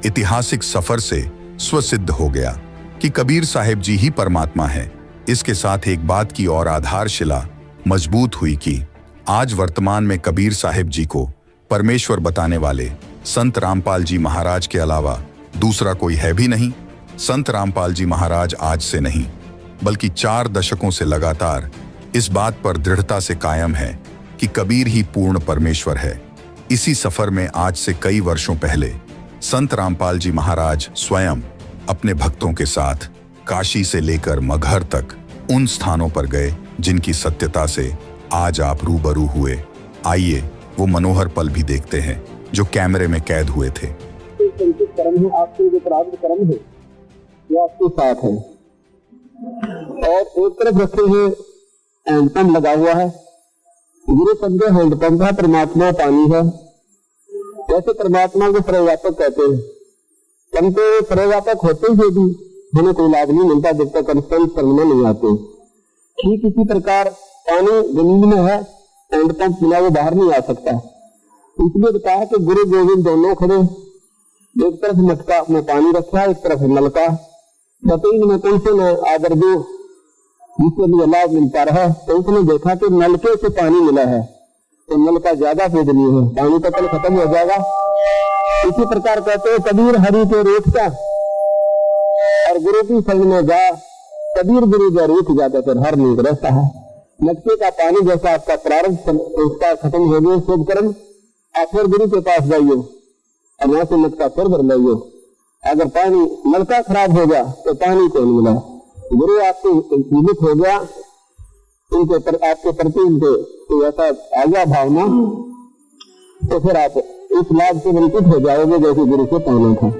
ऐतिहासिक सफर से स्वसिद्ध हो गया कि कबीर साहिब जी ही परमात्मा है। इसके साथ एक बात की और आधारशिला मजबूत हुई कि आज वर्तमान में कबीर साहिब जी को परमेश्वर बताने वाले संत रामपाल जी महाराज के अलावा दूसरा कोई है भी नहीं। संत रामपाल जी महाराज आज से नहीं बल्कि 4 दशकों से लगातार इस बात पर दृढ़ता से कायम है कि कबीर ही पूर्ण परमेश्वर है। इसी सफर में आज से कई वर्षों पहले संत रामपाल जी महाराज स्वयं अपने भक्तों के साथ काशी से लेकर मगहर तक उन स्थानों पर गए जिनकी सत्यता से आज आप रूबरू हुए। आइए वो मनोहर पल भी देखते हैं जो कैमरे में कैद हुए थे। कर्म है, आपके जो प्रारब्ध कर्म है वो आपके साथ है। और एक तरफ रखे हैं हैंडपंप लगा हुआ है, गुरु शब्द हैंडपंप है, परमात्मा पानी है। जैसे परमात्मा को सर्वव्यापक कहते हैं, परंतु सर्वव्यापक होते हुए भी हमें कोई लाभ नहीं मिलता जब तक हम संत शरण में नहीं आते। ठीक इसी प्रकार पानी जमीन में है, हैंडपंप मिला वो बाहर नहीं आ सकता। इसलिए बताया कि गुरु गोविंद दोनों खड़े, एक तरफ मटका में पानी रखा, एक तरफ नलका। बतईन में कौन से न आदर दो जिससे भी लाभ मिलता रहा। तो उसने देखा कि नलके से पानी मिला है तो नलका ज्यादा पूजनीय है, पानी का तल खत्म हो जाएगा। इसी प्रकार कहते हैं कबीर हरि के रेत का और गुरु की संग में जा, कबीर गुरु जा रेत जाता फिर हर नीक रहता है। मटके का पानी जैसा आपका प्रारंभ संस्कार खत्म हो गए, शुभ कर्म, आप फिर गुरु के पास जाइए और वहां से मटका फिर भर लाइए। अगर पानी नलका खराब हो गया तो पानी कौन मिला? गुरु आपसे जीवित हो गया, उनके आपके प्रति उनके तो ऐसा आ गया भावना, तो फिर आप इस लाभ से वंचित हो जाओगे जैसे गुरु से पाना था।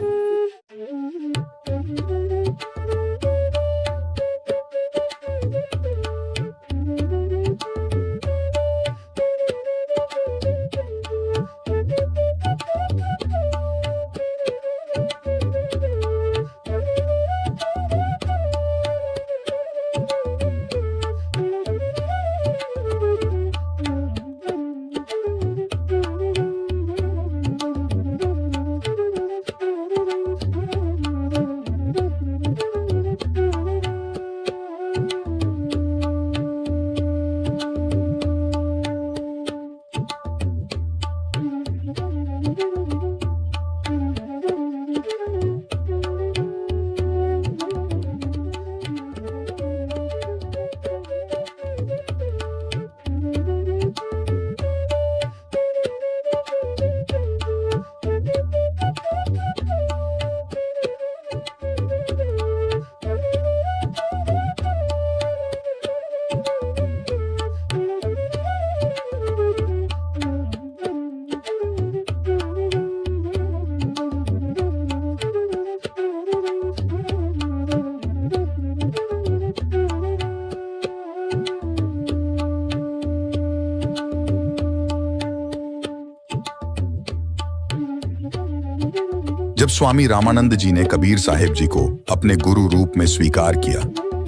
जब स्वामी रामानंद जी ने कबीर साहिब जी को अपने गुरु रूप में स्वीकार किया,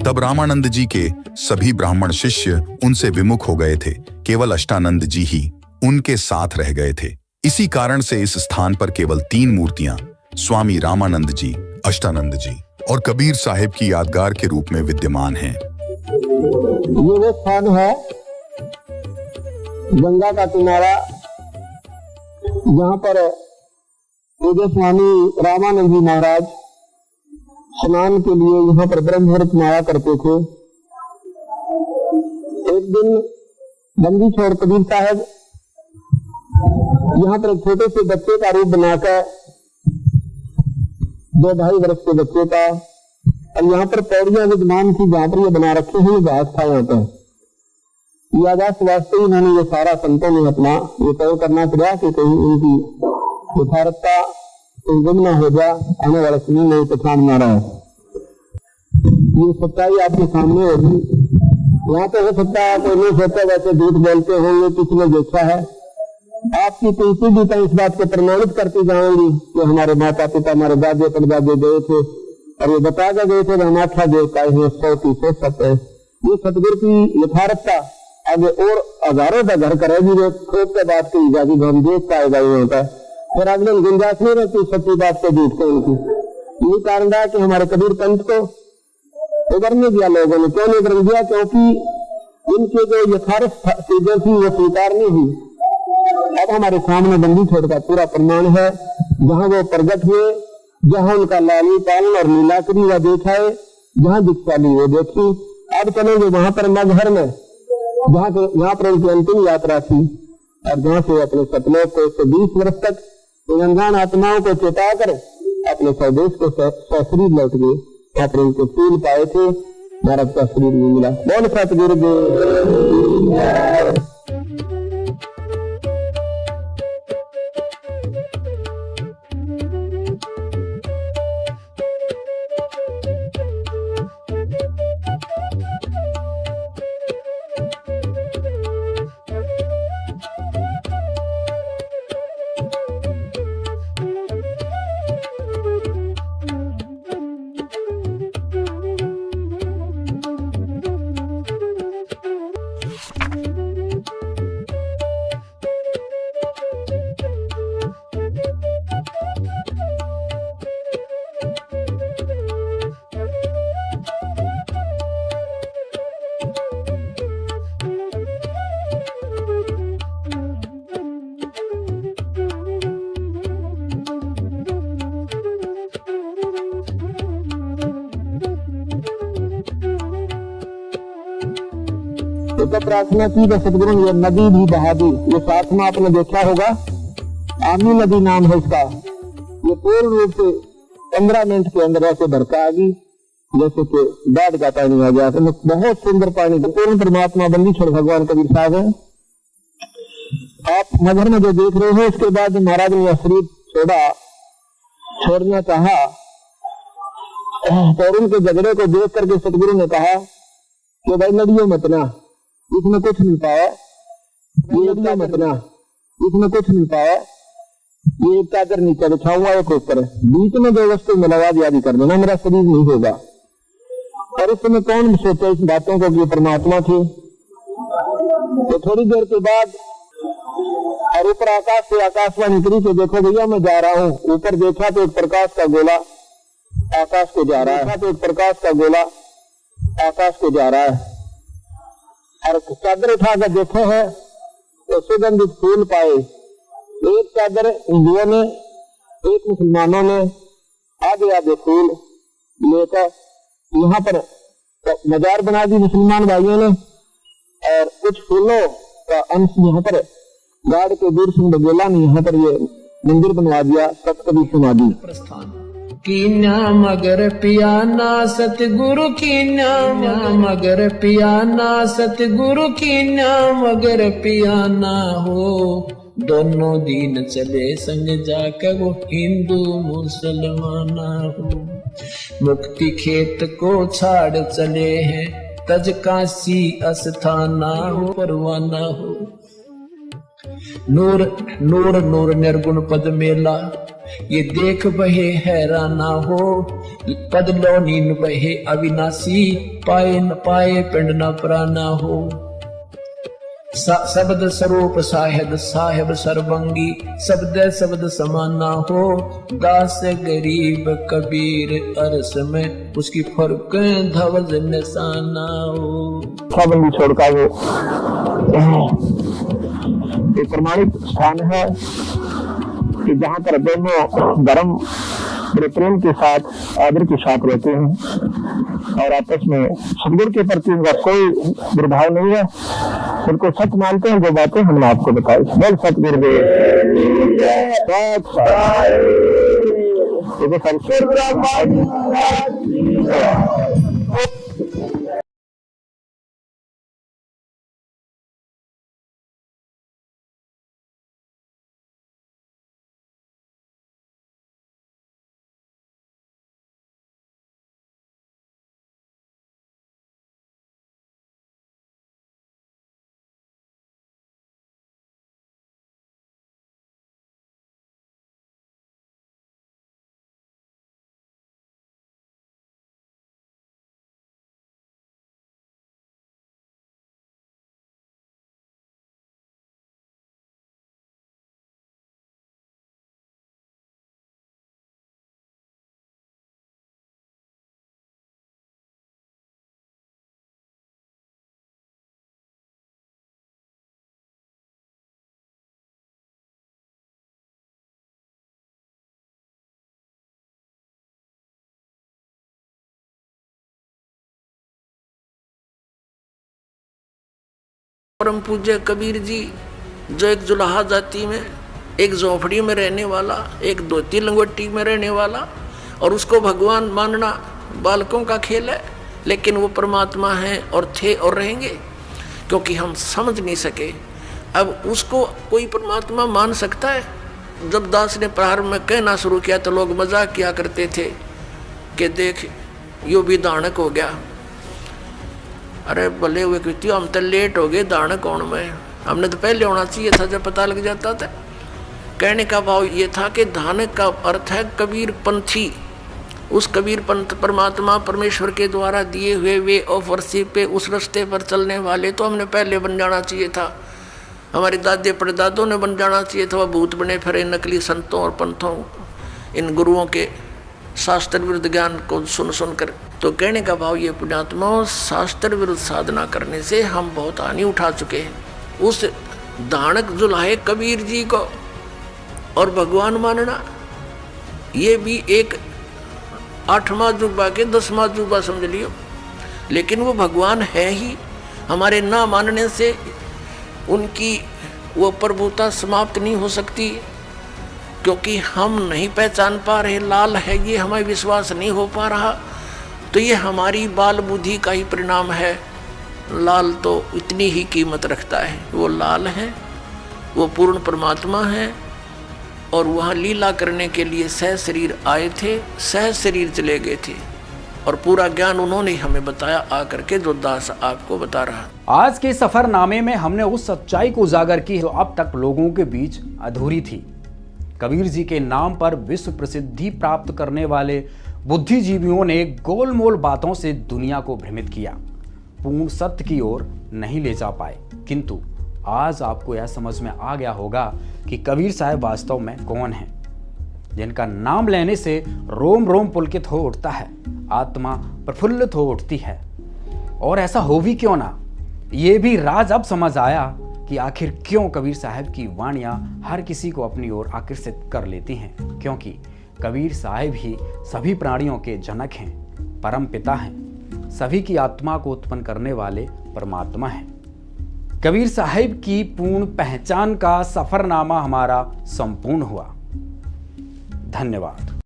तब रामानंद जी के सभी ब्राह्मण शिष्य उनसे विमुख हो गए थे। केवल अष्टानंद जी ही उनके साथ रह गए थे। इसी कारण से इस स्थान पर केवल 3 मूर्तियां स्वामी रामानंद जी, अष्टानंद जी और कबीर साहिब की यादगार के रूप में विद्यमान हैं। ये वो स्थान है गंगा का किनारा, जहाँ पर पूज्य स्वामी रामानंद जी महाराज स्नान के लिए यहाँ पर ब्रह्म मुहूर्त में आया करते थे। एक दिन बंदी छोड़ कबीर साहब यहाँ पर एक छोटे से बच्चे का रूप बनाकर, 2-2.5 वर्ष के बच्चे का, और यहाँ पर पौड़ियां विद्यमान थी जहाँ पर ये बना रखे हैं। घास था यहाँ पर यादाश्त वास्ते ही उन्होंने ये सारा संतों ने अपना ये तय करना पड़ा कि कहीं उनकी यथार्थता कहीं गुम न हो जाए, आने वाले समय में पहचान न रहा है। ये सच्चाई आपके सामने होगी। यहाँ पे हो सकता है कोई नहीं सोचता वैसे झूठ बोलते होंगे, किसी ने देखा है। आपकी तुलसी भी तो इस बात को प्रमाणित करती जाएंगी कि हमारे माता पिता, हमारे दादे परदादे गए थे और ये बता गए थे हम आख्या देवता है 100 सत्य है। ये सतगुरु की यथार्थता आगे और हजारों का घर करेगी। जो खोज के बात की जाती हम देख पाएगा यहाँ पर, फिर अगले गुंजाइश नहीं रहती सच्ची बात को झूठ को उनकी। यही कारण है कि हमारे कबीर पंथ को उभरने दिया लोगों ने। क्यों नहीं उभरने दिया? क्योंकि इनके जो यथार्थ चीजें थी वो स्वीकार नहीं हुई। अब हमारे सामने बंदी छोड़ का पूरा प्रमाण है, जहाँ वो प्रगट हुए, जहाँ उनका लाली पालन और लीलाकरी व देखा है, जहाँ दीक्षा ली वो देखी। अब चलेंगे वहां पर मगहर में, जहाँ पर उनकी अंतिम यात्रा थी, और जहाँ से अपने सतलोक को 120 वर्ष तक अनजान आत्माओं को चेता कर अपने स्वदेश को सशरीर लौट गए। यहाँ पर उनके फूल पाए थे, भारत का शरीर नहीं मिला। बोल सतगुरु देव। तो प्रार्थना की तो सतगुरु ने नदी भी बहा दी। ये साथ में आपने देखा होगा, आमी नदी नाम है इसका। ये पूर्ण रूप से 15 मिनट के अंदर ऐसे भरका आ गई जैसे कि बाढ़ का पानी आ गया। तो बहुत सुंदर पानी, पूर्ण परमात्मा बंदी छोड़ भगवान कबीर साहब है। आप मगर में जो देख रहे हो, उसके बाद महाराज ने शरीर छोड़ना चाहा, और उनके झगड़े को देख करके सतगुरु ने कहा कि भाई लड़ियो मत ना, इसमें कुछ नहीं पाया। ये लड़ियो मत ना, इसमें कुछ नहीं पाया। ये एक चादर नीचे बिछाऊंगा, एक ऊपर, बीच में जो वस्तु में लगा दिया कर देना, मेरा शरीर नहीं होगा। और इस समय कौन सोचे इस बातों को कि परमात्मा थे। तो थोड़ी देर के बाद और ऊपर आकाश से आकाशवाणी करी तो देखो भैया मैं जा रहा हूँ। ऊपर देखा तो एक प्रकाश का गोला आकाश को जा रहा है, तो एक प्रकाश का गोला आकाश को जा रहा है। और चादर उठाकर देखो है तो सुगंधित फूल पाए। एक चादर हिंदुओं ने, एक मुसलमानों ने आधे आधे फूल लेकर यहाँ पर मजार बना दी मुसलमान भाइयों ने, और कुछ फूलों का अंश यहाँ पर गाड़ के दूर सिंह बघेला ने यहाँ पर ये मंदिर बनवा दिया, सतकबीर समाधि। कीना मगर पियाना सतगुरु कीना मगर पियाना सतगुरु कीना मगर पियाना हो। दोनों दीन चले संग जाकर वो हिंदू मुसलमाना हो। मुक्ति खेत को छाड़ चले हैं तज काशी अस्थाना हो परवाना हो। नूर नूर नूर निर्गुण पद मेला ये देख बहे हैराना हो, पद लो नीन बहे अविनाशी, पाए न पाए पिंड न प्राना हो। शब्द स्वरूप साहेब साहेब सर्वंगी, शब्द शब्द समाना हो, दास गरीब कबीर अरस में, उसकी फर्क धवज निशाना हो। बंदी छोड़कर वो एक प्रमाणिक स्थान है कि जहाँ पर दोनों धर्म बड़े प्रेम के साथ आदर के साथ रहते हैं और आपस में सदगुरु के प्रति उनका कोई दुर्भाव नहीं है, उनको सच मानते हैं। जो बातें हमने आपको बताई, बोल सतगुरुदेव परम पूज्य कबीर जी, जो एक जुलाहा जाति में, एक झोंपड़ी में रहने वाला, एक धोती लंगोटी में रहने वाला, और उसको भगवान मानना बालकों का खेल है, लेकिन वो परमात्मा है और थे और रहेंगे, क्योंकि हम समझ नहीं सके। अब उसको कोई परमात्मा मान सकता है? जब दास ने प्रारंभ में कहना शुरू किया तो लोग मजाक किया करते थे कि देख यो भी दानक हो गया। अरे भले हुए कृत्य, हम तो लेट हो गए, दानक कौन में, हमने तो पहले होना चाहिए था जब पता लग जाता था। कहने का भाव ये था कि दानक का अर्थ है कबीर पंथी। उस कबीर पंथ परमात्मा परमेश्वर के द्वारा दिए हुए वे ऑफ वर्शिप पे, उस रास्ते पर चलने वाले तो हमने पहले बन जाना चाहिए था। हमारे दादे परदादों ने बन जाना चाहिए था। वह भूत बने फिरे नकली संतों और पंथों, इन गुरुओं के शास्त्र विरुद्ध ज्ञान को सुन सुनकर। तो कहने का भाव ये पुण्यात्मा, शास्त्र विरुद्ध साधना करने से हम बहुत हानि उठा चुके हैं। उस दानक जुलाहे कबीर जी को और भगवान मानना, ये भी एक 8वां जुबा के 10वां जुबा समझ लियो, लेकिन वो भगवान है ही। हमारे ना मानने से उनकी वो प्रभुता समाप्त नहीं हो सकती, क्योंकि हम नहीं पहचान पा रहे लाल है, ये हमें विश्वास नहीं हो पा रहा। तो ये हमारी बाल बुद्धि का ही परिणाम है। लाल तो इतनी ही कीमत रखता है, वो लाल है, वो पूर्ण परमात्मा है, और वहाँ लीला करने के लिए सह शरीर आए थे, सह शरीर चले गए थे, और पूरा ज्ञान उन्होंने हमें बताया आकर के, जो दास आपको बता रहा। आज के सफरनामे में हमने उस सच्चाई को उजागर की जो अब तक लोगों के बीच अधूरी थी। कबीर जी के नाम पर विश्व प्रसिद्धि प्राप्त करने वाले बुद्धिजीवियों ने गोलमोल बातों से दुनिया को भ्रमित किया, पूर्ण सत्य की ओर नहीं ले जा पाए। किंतु आज आपको यह समझ में आ गया होगा कि कबीर साहब वास्तव में कौन हैं, जिनका नाम लेने से रोम रोम पुलकित हो उठता है, आत्मा प्रफुल्लित हो उठती है। और ऐसा हो भी क्यों ना, ये भी राज अब समझ आया कि आखिर क्यों कबीर साहब की वाणियाँ हर किसी को अपनी ओर आकर्षित कर लेती हैं। क्योंकि कबीर साहब ही सभी प्राणियों के जनक हैं, परम पिता हैं, सभी की आत्मा को उत्पन्न करने वाले परमात्मा हैं। कबीर साहब की पूर्ण पहचान का सफरनामा हमारा संपूर्ण हुआ। धन्यवाद।